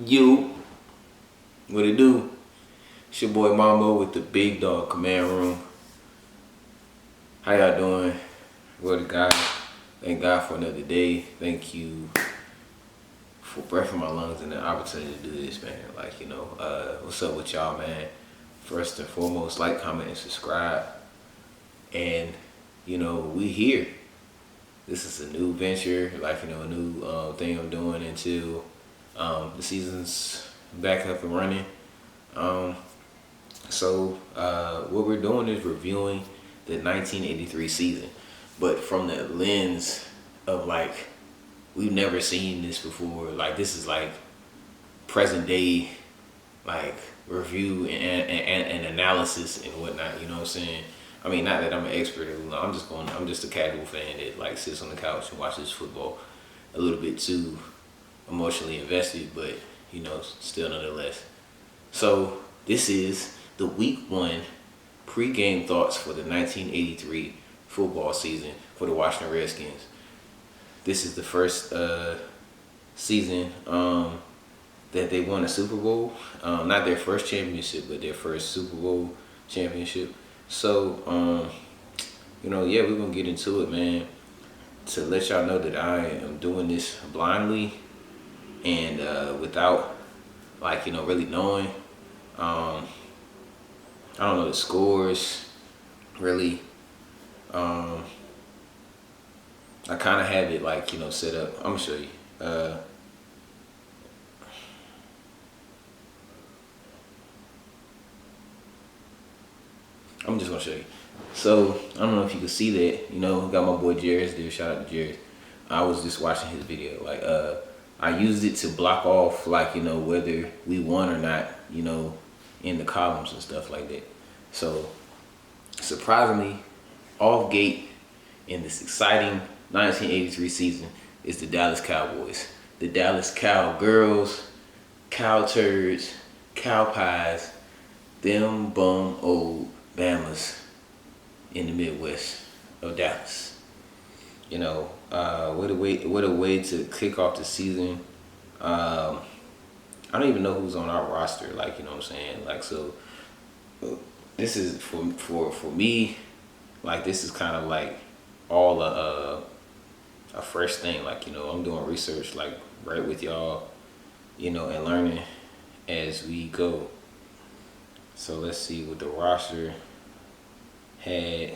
You, what it do? It's your boy Mambo with the Big Dog Command Room. How y'all doing? Glory to God. Thank God for another day. Thank you for breath in my lungs and the opportunity to do this, man. What's up with y'all, man? First and foremost, like, comment, and subscribe. And, we here. This is a new venture, a new thing I'm doing until the season's back up and running. What we're doing is reviewing the 1983 season, but from the lens of we've never seen this before. This is present day review and analysis and whatnot. You know what I'm saying? I mean, not that I'm an expert. I'm just a casual fan that sits on the couch and watches football. A little bit too emotionally invested, but still nonetheless. So this is the week 1 pregame thoughts for the 1983 football season for the Washington Redskins. This is the first season that they won a Super Bowl. Not their first championship, but their first Super Bowl championship. So, we're going to get into it, man, to let y'all know that I am doing this blindly and without, really knowing. I don't know the scores, really. I kind of have it, set up. I'm going to show you. I'm just gonna show you. So I don't know if you can see that. Got my boy Jairus there. Shout out to Jairus. I was just watching his video. I used it to block off whether we won or not. In the columns and stuff like that. So surprisingly, off gate in this exciting 1983 season is the Dallas Cowboys. The Dallas Cowgirls, Cow Turds, Cow Pies, them bum old Bamas in the Midwest of Dallas. What a way to kick off the season. I don't even know who's on our roster. You know what I'm saying? This is for me. This is kind of all a fresh thing. I'm doing research right with y'all. And learning as we go. So let's see what the roster had.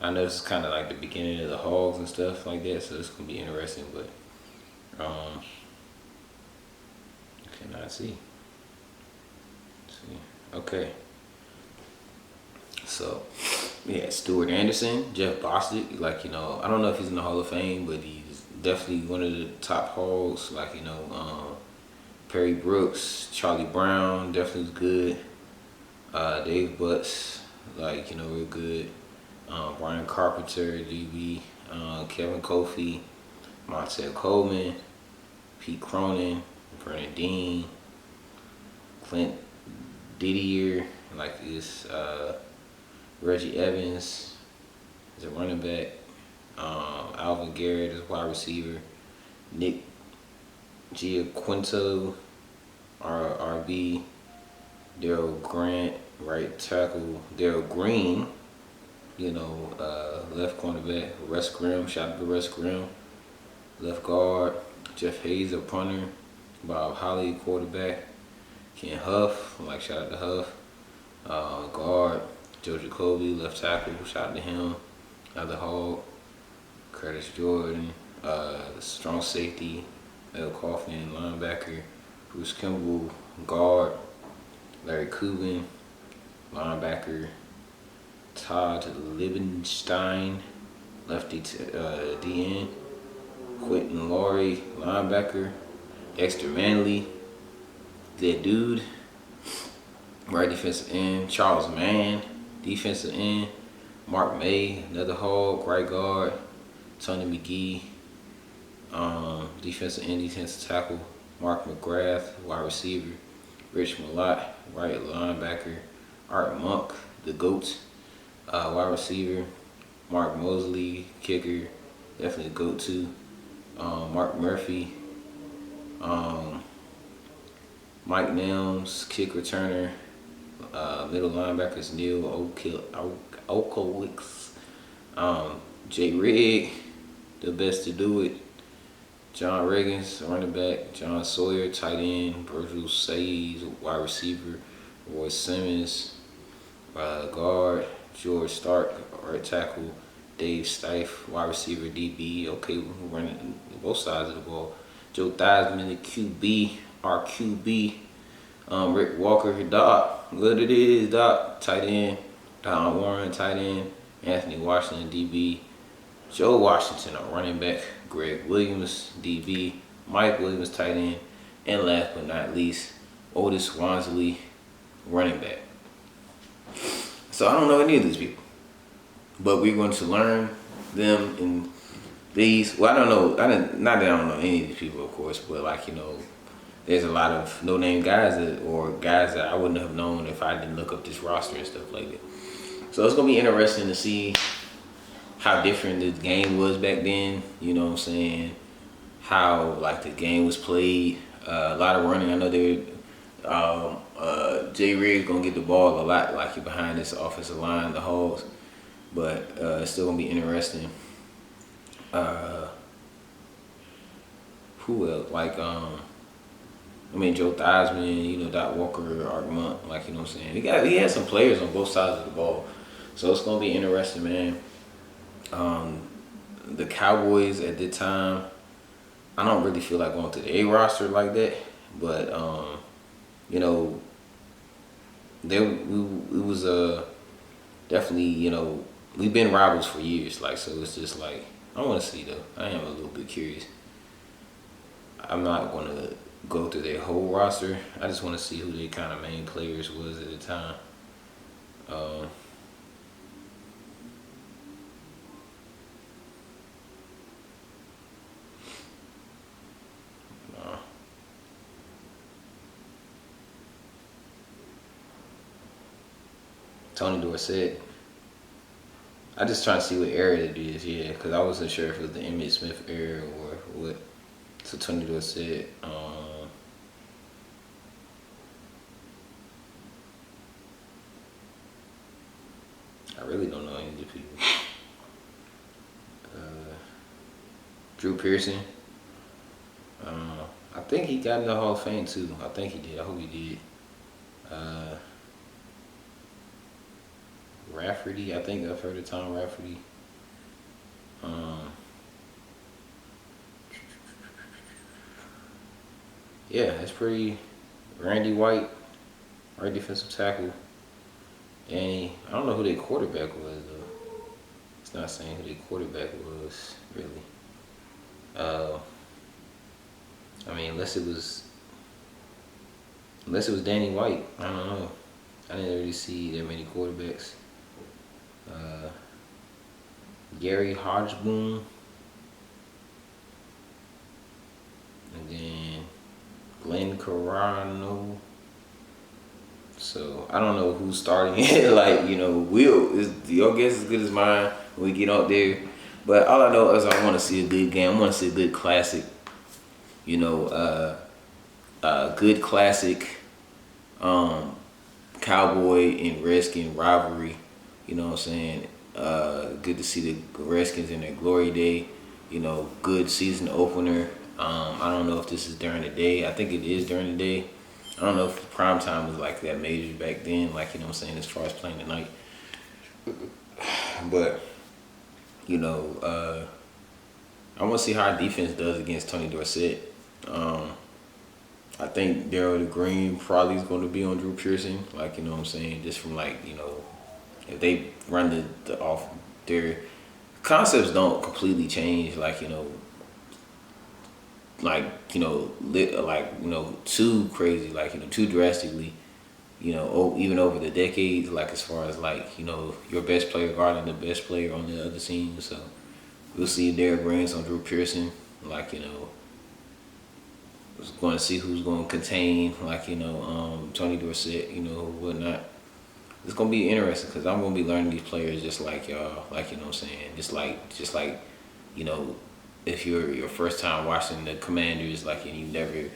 I know this is kind of the beginning of the Hogs and stuff like that, so it's gonna be interesting. But cannot see. Let's see. Okay. So Stuart Anderson, Jeff Bostic. I don't know if he's in the Hall of Fame, but he's definitely one of the top Hogs. Perry Brooks, Charlie Brown, definitely was good. Dave Butts, real good. Brian Carpenter, DB, Kevin Kofi, Montel Coleman, Pete Cronin, Vernon Dean, Clint Didier, Reggie Evans is a running back. Alvin Garrett is wide receiver. Nick Giaquinto, RB. Daryl Grant, right tackle. Daryl Green, left cornerback. Russ Grimm, shout out to Russ Grimm. Left guard. Jeff Hayes, a punter. Bob Holly, quarterback. Ken Huff, shout out to Huff. Guard. Joe Jacoby, left tackle, shout out to him. Another Hog. Curtis Jordan, strong safety. L. Kaufman, linebacker. Bruce Kimball, guard. Larry Kubin, linebacker. Todd Liebenstein, lefty DN. Quentin Laurie, linebacker. Dexter Manley, that dude, right defensive end. Charles Mann, defensive end. Mark May, another Hog, right guard. Tony McGee, defensive end, defensive tackle. Mark McGrath, wide receiver. Rich Malott, right linebacker. Art Monk, the GOAT, wide receiver. Mark Mosley, kicker, definitely the GOAT too. Mark Murphy, Mike Nelms, kick returner. Middle linebackers Neil Okowicz. Jay Rigg, the best to do it. John Riggins, running back. John Sawyer, tight end. Virgil Sayes, wide receiver. Roy Simmons, guard. George Stark, right tackle. Dave Stife, wide receiver, DB. Okay, we're running both sides of the ball. Joe Theismann, the QB, our QB. Rick Walker, Doc. What it is, Doc. Tight end. Don Warren, tight end. Anthony Washington, DB. Joe Washington, a running back. Greg Williams, DB. Mike Williams, tight end. And last but not least, Otis Wansley, running back. So I don't know any of these people, but we're going to learn them in these. Well, I don't know. Not that I don't know any of these people, of course, but like, you know, there's a lot of no-name guys or guys that I wouldn't have known if I didn't look up this roster and stuff like that. So it's gonna be interesting to see how different the game was back then. You know what I'm saying? How like the game was played. A lot of running. I know they. Jay Riggs gonna get the ball a lot, like you're behind this offensive line, the Hogs, but it's still gonna be interesting. Who else? Like Joe Theismann, you know, Doc Walker, Argument, like, you know what I'm saying. He had some players on both sides of the ball, so it's gonna be interesting, man. The Cowboys at the time, I don't really feel like going to the A roster like that, but you know, it was definitely, you know, we've been rivals for years, like, so it's just like I want to see though. I am a little bit curious. I'm not gonna go through their whole roster. I just want to see who their kind of main players was at the time. Tony Dorsett. I just trying to see what era it is, yeah, because I wasn't sure if it was the Emmitt Smith era or what. So Tony Dorsett. I really don't know any of the people. Drew Pearson. I think he got in the Hall of Fame too. I think he did. I hope he did. Rafferty. I think I've heard of Tom Rafferty. Yeah, it's pretty. Randy White, right defensive tackle. And I don't know who their quarterback was though. It's not saying who their quarterback was really. I mean, unless it was Danny White. I don't know. I didn't really see that many quarterbacks. Gary Hodgeboom, and then Glenn Carano. So I don't know who's starting it. Like, you know, your guess is as good as mine when we get out there. But all I know is I want to see a good game. I want to see a good classic. You know, good classic Cowboy and Redskin rivalry. You know what I'm saying? Good to see the Redskins in their glory day. You know, good season opener. I don't know if this is during the day. I think it is during the day. I don't know if prime time was like that major back then, like, you know what I'm saying, as far as playing at night. But, you know, I want to see how our defense does against Tony Dorsett. I think Darryl Green probably is going to be on Drew Pearson, like, you know what I'm saying, just from, like, you know, if they run the off, their concepts don't completely change, like, you know, too crazy, like, you know, too drastically, you know, even over the decades, like, as far as, like, you know, your best player guarding the best player on the other team. So we'll see Derek Green on Drew Pearson, like, you know, going to see who's going to contain, like, you know, Tony Dorsett, you know, whatnot. It's going to be interesting because I'm going to be learning these players just like y'all, like, you know what I'm saying, just like, you know, if you're your first time watching the Commanders, like, and you never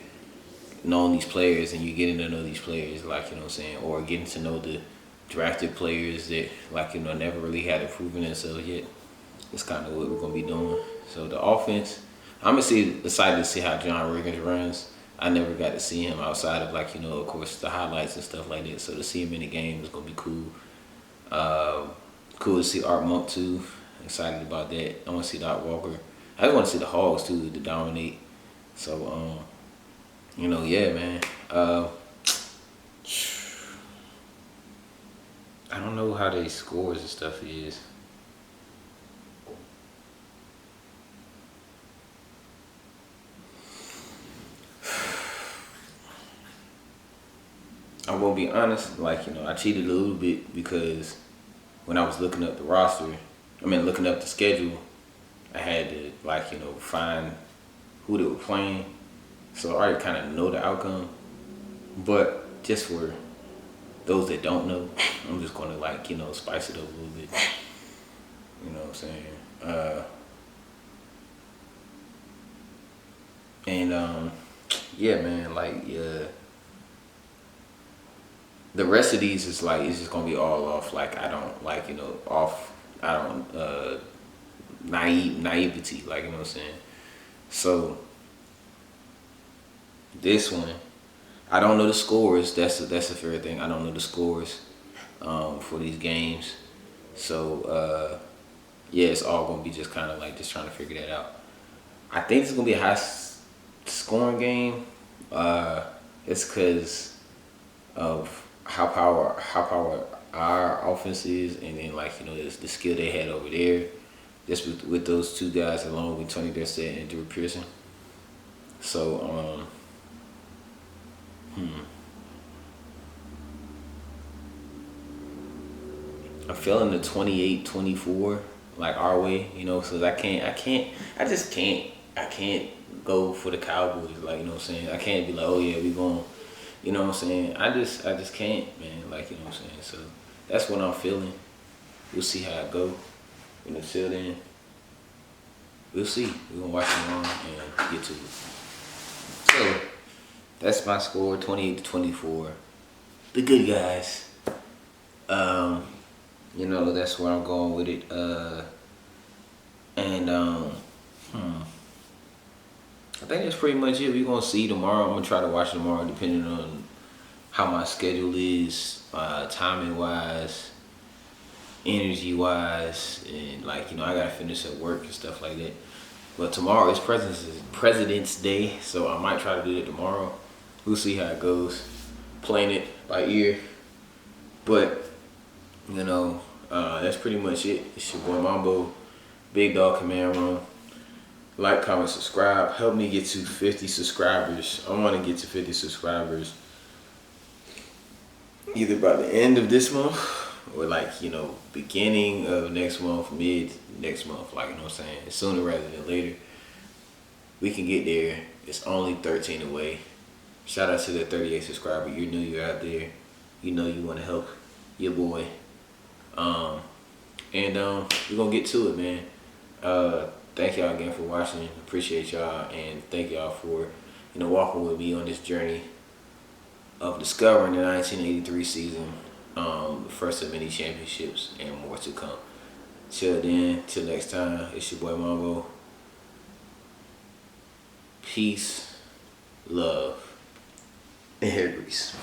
knowing these players and you're getting to know these players, like, you know what I'm saying, or getting to know the drafted players that, like, you know, never really had it proven themselves yet. It's kind of what we're gonna be doing. So the offense, I'm excited to see how John Riggins runs. I never got to see him outside of, like, you know, of course, the highlights and stuff like that. So to see him in the game is gonna be cool. Cool to see Art Monk too. Excited about that. I want to see Doc Walker. I just want to see the Hogs too to dominate. So you know, yeah, man. I don't know how they scores and stuff is. I'm gonna be honest, like, you know, I cheated a little bit because when I was looking up the roster, looking up the schedule, I had to, like, you know, find who they were playing. So I already kind of know the outcome. But just for those that don't know, I'm just gonna, like, you know, spice it up a little bit. You know what I'm saying? Yeah, man, like, the rest of these is like, it's just gonna be all off. Like, I don't, like, you know, I don't naivety, like, you know what I'm saying. So this one, I don't know the scores. That's a fair thing. I don't know the scores for these games. So yeah, it's all gonna be just kind of like just trying to figure that out. I think it's gonna be a high scoring game. It's because of how power our offense is, and then, like, you know, the skill they had over there, just with those two guys along with Tony Dorsett and Drew Pearson. So I'm feeling the 28-24, like, our way, you know, so I can't go for the Cowboys, like, you know what I'm saying. I can't be like, oh yeah, we going, you know what I'm saying. I just can't, man, like, you know what I'm saying. So that's what I'm feeling. We'll see how it go. And until then, we'll see. We're gonna watch it on and get to it. So that's my score, 28-24. The good guys. You know, that's where I'm going with it. I think that's pretty much it. We're gonna see tomorrow. I'm gonna try to watch tomorrow, depending on how my schedule is, timing wise, energy wise, and, like, you know, I gotta finish at work and stuff like that. But tomorrow is President's Day, so I might try to do it tomorrow. We'll see how it goes. Playing it by ear, but, you know, that's pretty much it. It's your boy Mambo, Big Dog Command Room. Like, comment, subscribe. Help me get to 50 subscribers. I want to get to 50 subscribers either by the end of this month or, like, you know, beginning of next month, mid next month. Like, you know what I'm saying? Sooner rather than later. We can get there. It's only 13 away. Shout out to the 38 subscriber. You know you're out there. You know you want to help your boy. We're gonna get to it, man. Thank y'all again for watching. Appreciate y'all, and thank y'all for, you know, walking with me on this journey of discovering the 1983 season, the first of many championships, and more to come. Till then, till next time, it's your boy Mambo. Peace, love, and hair grease.